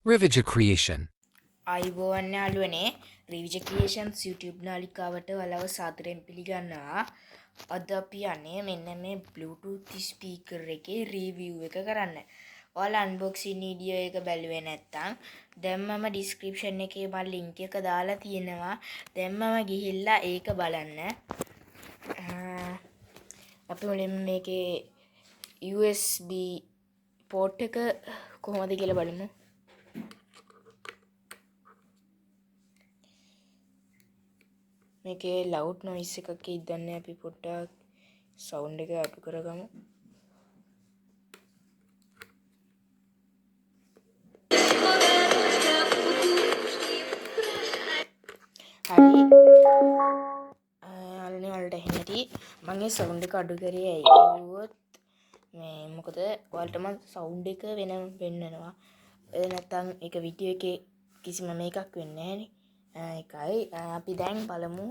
Rivager Creation. අයිබෝවන් යාළුවනේ රිවිජ ක්‍රියේෂන්ස් YouTube නාලිකාවට ඔයාලව සාදරයෙන් පිළිගන්නවා. අද අපි යන්නේ මෙන්න මේ Bluetooth ස්පීකර් එකේ රිවිව් එක කරන්න. ඔයාලා අන්බොක්සින් වීඩියෝ එක බැලුවේ නැත්නම් දැන් මම ඩිස්ක්‍රිප්ෂන් එකේ මම ලින්ක් එක දාලා තියෙනවා. දැන් මම ගිහිල්ලා ඒක බලන්න. අපි මුලින්ම මේකේ USB port එක කොහොමද කියලා බලමු. මේකේ ලවුඩ් නොයිස් එකක් ඉදන්නේ අපි පොඩ්ඩක් සවුන්ඩ් එක අඩු කරගමු. හරි. අල්නේ වලට එහෙමටි මගේ සවුන්ඩ් එක අඩු කරේ ඇයි කිව්වොත් මේ මොකද ඔයාලට මම සවුන්ඩ් එක වෙනම පෙන්නනවා. නැත්තම් ඒක වීඩියෝ එකේ කිසිම මේකක් වෙන්නේ නැහැ ඒකයි අපි දැන් බලමු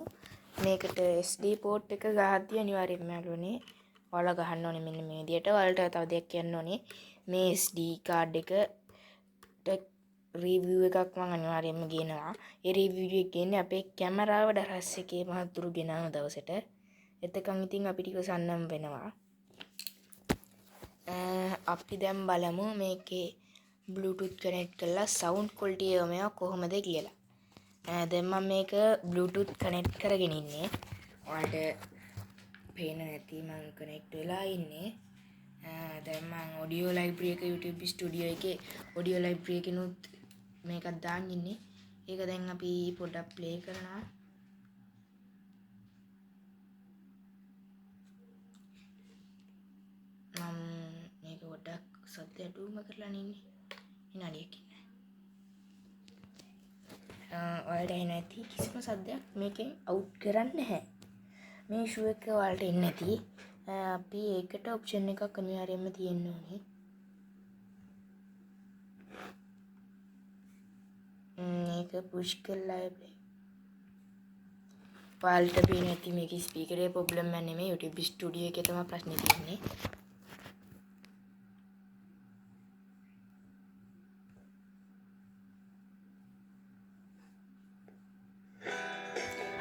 මේකට SD port එක ගහද්දී අනිවාර්යයෙන්ම යාළුවනේ ඔයාලා ගහන්න ඕනේ මෙන්න මේ විදියට. ඔයාලට තව දෙයක් කියන්න ඕනේ මේ SD card එකට රිවිව් එකක් මම අනිවාර්යයෙන්ම ගේනවා. ඒ රිවිව් එක ගේන්නේ අපේ කැමරාව ඩරස් එකේ මහතුරු ගෙනාව දවසට. එතකන් ඉතින් අපි ටික සන්නම් වෙනවා. අපි දැන් බලමු මේකේ Bluetooth connect කරලා sound quality එක කොහොමද කියලා. දැන් මම මේක Bluetooth connect කරගෙන ඉන්නේ. ඔයාලට පේන නැති මම connect වෙලා ඉන්නේ. දැන් මම audio library එක YouTube studio එකේ audio library එකනොත් මේකක් දාන්න ඉන්නේ. ඒක දැන් අපි පොඩ්ඩක් play කරනවා. මම මේක පොඩ්ඩක් සද්ද අඩුම කරලා ඉන්නේ. විනාඩියක් ඉන්න. ඔයාලට එන්නේ නැති කිසිම සද්දයක් මේකෙන් අවුට් කරන්නේ නැහැ. මේ ෂූ එක ඔයාලට එන්නේ නැති. අපි ඒකට ඔප්ෂන් එකක් අනිවාර්යයෙන්ම තියෙන්න ඕනේ. මේක පුෂ් කරලා ඔයාලට පේන්නේ නැති මේකේ ස්පීකරේ ප්‍රොබ්ලම් එක නෙමෙයි YouTube ස්ටුඩියෝ එකේ තමයි ප්‍රශ්නේ තියෙන්නේ.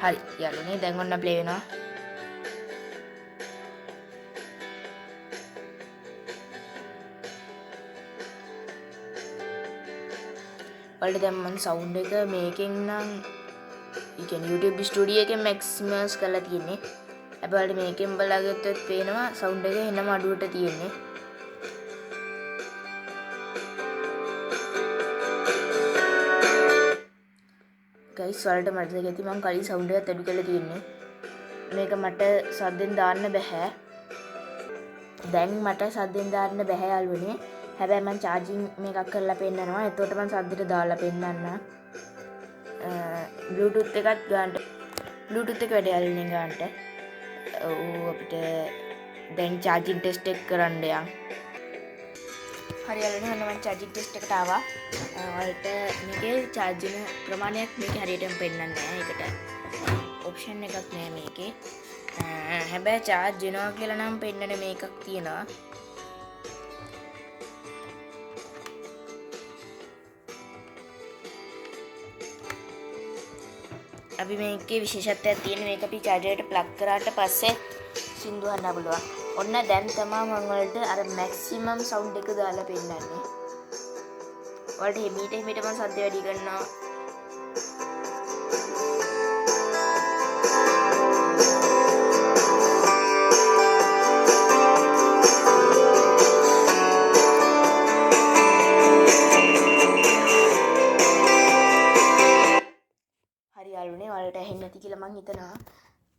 හරි යාළුවනේ දැන් ඔන්න ප්ලේ වෙනවා. ඔයාලට දැන් මම සවුන්ඩ් එක මේකෙන් නම් ඒ කියන්නේ YouTube ස්ටුඩියෝ එකෙන් මැක්සිමස් කරලා තියෙන්නේ. හැබැයි ඔයාලට මේකෙන් බලාගත්තොත් පේනවා සවුන්ඩ් එක එනම අඩුවට තියෙන්නේ. ගයිස් ඔයාලට මතක ඇති මම කලින් සවුන්ඩ් එකත් අඩු කරලා තියෙන්නේ. මේක මට සද්දෙන් දාන්න බෑ. දැන් මට සද්දෙන් දාන්න බෑ යාළුවනේ. හැබැයි මම charging මේකක් කරලා පෙන්නනවා. එතකොට මම සද්දෙට දාලා පෙන්නන්න. Bluetooth එකත් ගන්නට Bluetooth එක වැඩ යාළුවනේ ගන්නට. ඔව් අපිට දැන් charging test එක කරන්න යන්න. හරි යාළුවනේ මම charging test එකට ආවා. ඔයාලට මේකේ charging ප්‍රමාණයක් මේක හරියටම පෙන්නන්නේ නැහැ. ඒකට option එකක් නෑ මේකේ. හැබැයි charge වෙනවා කියලා නම් පෙන්නන මේකක් තියෙනවා. අපි මේකේ විශේෂත්වයක් තියෙන මේක අපි charger එකට plug කරාට පස්සේ සින්දු අහන්න පුළුවන්. ඔන්න දැන් තමයි මම වලට අර maximum sound එක දාලා පෙන්නන්නේ. ඔයාලට හිමීට මම සද්ද වැඩි කරනවා. ඔයාලට ඇහෙන්නේ නැති කියලා මං හිතනවා.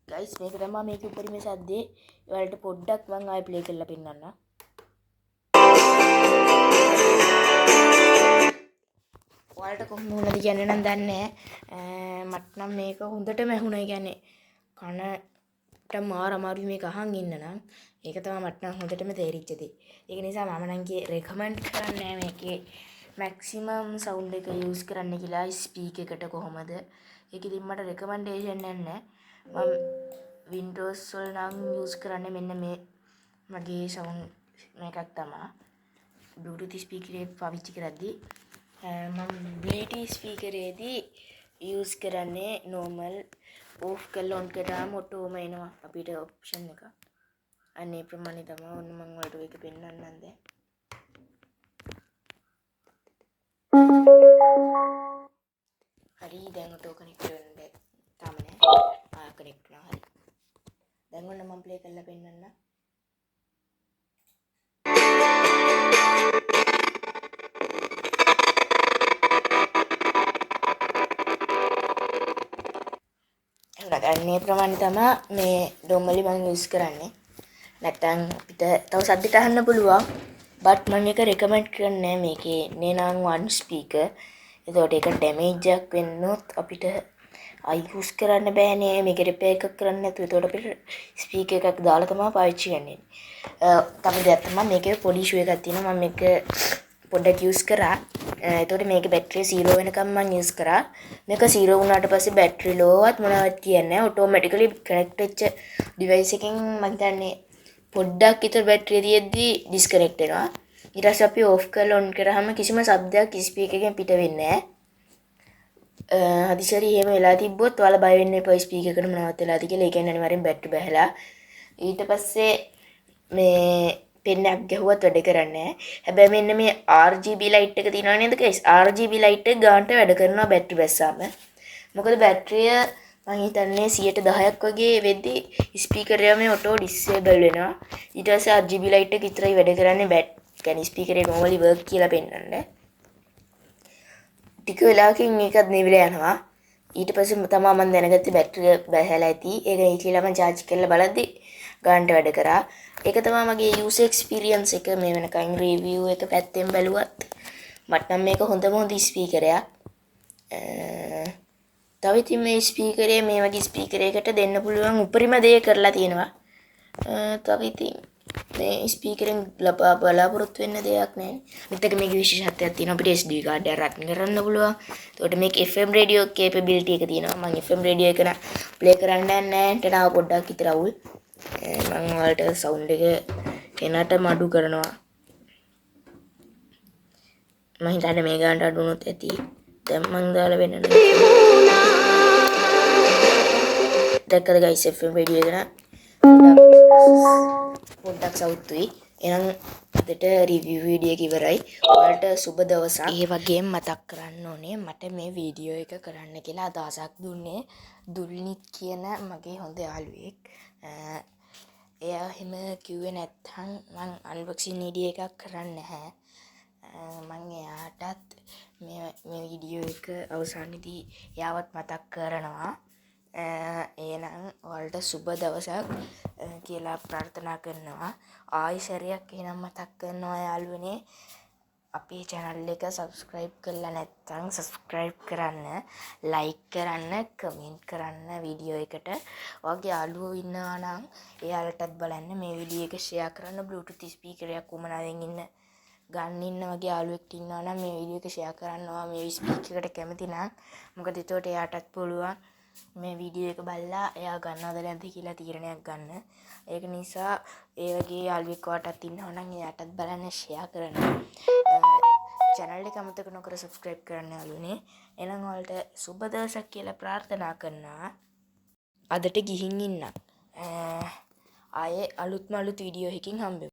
ගයිස් මේක තමයි මේකේ උඩරිම සද්දේ. ඔයාලට පොඩ්ඩක් මං ආයෙ ප්ලේ කරලා පෙන්නන්න. ඔයාලට කොහොම වුණාද කියන්නේ නම් දන්නේ නැහැ. මට නම් මේක හොඳටම ඇහුණා. ඒ කියන්නේ කනට මාර අමාරුයි මේක අහන් ඉන්න නම්. ඒක තමයි මට නම් හොඳටම තේරිච්ච දේ. ඒක නිසා මම නම් රෙකමන්ඩ් කරන්නේ මේකේ මැක්සිමම් සවුන්ඩ් එක යූස් කරන්න කියලා ස්පීකර් එකට කොහොමද. ඒක ඉතින් මට රෙකමන්ඩේෂන් නැහැ. මම Windows වල නම් යූස් කරන්නේ මෙන්න මේ මගේ සවුන්ඩ් මේකක් තමයි. Bluetooth ස්පීකර් එක පාවිච්චි කරද්දී මම බ්ලූටූත් ස්පීකරේදී යූස් කරන්නේ නෝමල් ඕෆ් කරලා ඔන් කරාම ඔටෝම එනවා අපිට ඔප්ෂන් එක. අනේ ප්‍රමාණය තමයි. ඔන්න මම ඔයාලට ඒක පෙන්නන්නම් දැන්. හරි දැන් ඔටෝ කනෙක්ට් වෙන්නේ තාම නෑ. කනෙක්ට් වුණා. හරි. දැන් ඔන්න මම ප්ලේ කරලා පෙන්නන්නම්. අන්නේ ප්‍රමාණය තමයි මේ normally මම යූස් කරන්නේ. නැත්තම් අපිට තව සද්දට අහන්න පුළුවන්. but මම එක recommend කරන්නේ මේකේ නේනම් one speaker. ඒකට ඒක damage එකක් වෙන්නොත් අපිට යූස් කරන්න බෑනේ. මේක repair එකක් කරන්න නැතුව. ඒකට අපිට speaker එකක් දාලා තමයි පාවිච්චි කරන්නේ. තව දෙයක් තමයි මේකේ පොඩි issue එකක් තියෙනවා. මම මේක පොඩ්ඩක් යූස් කරා. එතකොට මේකේ බැටරිය 0 වෙනකම් මම යූස් කරා. මේක 0 වුණාට පස්සේ බැටරි ලෝවත් මොනවත් කියන්නේ නැහැ. ඔටෝමැටිකලි කනෙක්ට් වෙච්ච ඩිවයිස් එකෙන් මම හිතන්නේ පොඩ්ඩක් විතර බැටරිය තියෙද්දි ඩිස්කනෙක්ට් වෙනවා. ඊට පස්සේ අපි ඕෆ් කරලා ඔන් කරාම කිසිම શબ્දයක් ස්පීකර් එකෙන් පිට වෙන්නේ නැහැ. හදිසියට එහෙම වෙලා තිබ්බොත් ඔයාලා බය වෙන්න එපා ස්පීකර් එකට මොනවද වෙලාද කියලා. ඒ කියන්නේ අනිවාර්යෙන් බැටරි බහලා. ඊට පස්සේ මේ පෙන්නක් ගැහුවත් වැඩ කරන්නේ නැහැ. හැබැයි මෙන්න මේ RGB ලයිට් එක තියෙනවා නේද guys? RGB ලයිට් එක ගානට වැඩ කරනවා බැටරි බැස්සාම. මොකද බැටරිය මම හිතන්නේ 10%ක් වගේ වෙද්දි ස්පීකර් එක මේ ඔටෝ ඩිසේබල් වෙනවා. ඊට පස්සේ RGB ලයිට් එක විතරයි වැඩ කරන්නේ කියන්නේ ස්පීකර් එක normally work කියලා පෙන්නන්න. ටික වෙලාවකින් මේකත් නිවිලා යනවා. ඊට පස්සේ තමයි මම දැනගත්තේ බැටරිය බැහැලා ඇති. ඒක කියලා මම charge කරලා බලද්දි ගානට වැඩ කරා. ඒක තමයි මගේ user experience එක. මේ වෙනකන් review එක පැත්තෙන් බැලුවත් මට නම් මේක හොඳම හොඳ ස්පීකර් එකක්. තව ඉතින් මේ ස්පීකරේ මේ වගේ ස්පීකර් එකකට දෙන්න පුළුවන් උපරිම දේ කරලා තියෙනවා. තව ඉතින් මේ ස්පීකරෙන් බලාපොරොත්තු වෙන්න දෙයක් නැහැ. මෙතක මේකේ විශේෂත්වයක් තියෙනවා. අපිට SD කාඩ් එක රන් කරන්න පුළුවන්. එතකොට මේක FM රේඩියෝ capability එක තියෙනවා. මම FM රේඩියෝ එක ප්ලේ කරන්න නැහැ. එතන පොඩ්ඩක් විතර අවුල්. මම ඔයාලට සවුන්ඩ් එක එනට මඩු කරනවා. මම හිතන්නේ මේ ගානට අඩු වුණොත් ඇති. දැන් මම දාලා වෙනන. දැක්කද guys FM රේඩියෝ එක පොඩ්ඩක් සවුත්තුයි. එහෙනම් අදට රිවිව් වීඩියෝ එක ඉවරයි. ඔයාලට සුබ දවසක්. ඒ වගේම මතක් කරන්න ඕනේ මට මේ වීඩියෝ එක කරන්න කියලා අදහසක් දුන්නේ දුල්නිත් කියන මගේ හොඳ යාළුවෙක්. එයා එහෙම කිව්වේ නැත්නම් මං අන්බොක්සින් වීඩියෝ එකක් කරන්නේ නැහැ. මං එයාටත් මේ වීඩියෝ එක අවසානයේදී එයාවත් මතක් කරනවා. එහෙනම් ඔයාලට සුබ දවසක් කියලා ප්‍රාර්ථනා කරනවා. ආයි සැරයක් එහෙනම් මතක් කරනවා යාළුවනේ අපේ channel එක subscribe කරලා නැත්නම් subscribe කරන්න, like කරන්න, comment කරන්න වීඩියෝ එකට. ඔයාගේ යාළුවෝ ඉන්නවා නම් එයාලටත් බලන්න මේ වීඩියෝ එක share කරන්න. Bluetooth speaker එකක් උමනාවෙන් ගන්න ඉන්න වගේ යාළුවෙක් ඉන්නවා නම් මේ වීඩියෝ එක share කරනවා මේ ස්පීකර් එකට කැමති නම්. මොකද එතකොට එයාටත් පුළුවන් මේ වීඩියෝ එක බලලා එයා ගන්නවද නැද්ද කියලා තීරණයක් ගන්න. ඒක නිසා ඒ වගේ යාළුවෙක් ඔයාටත් ඉන්නවා නම් එයාටත් බලන්න share කරන්න. channel එක අමතක නොකර subscribe කරන්න යාළුවනේ. එහෙනම් ඔයාලට සුබ දවසක් කියලා ප්‍රාර්ථනා කරනවා. අදට ගිහින් ඉන්න. ආයේ අලුත් වීඩියෝ එකකින් හම්බෙමු.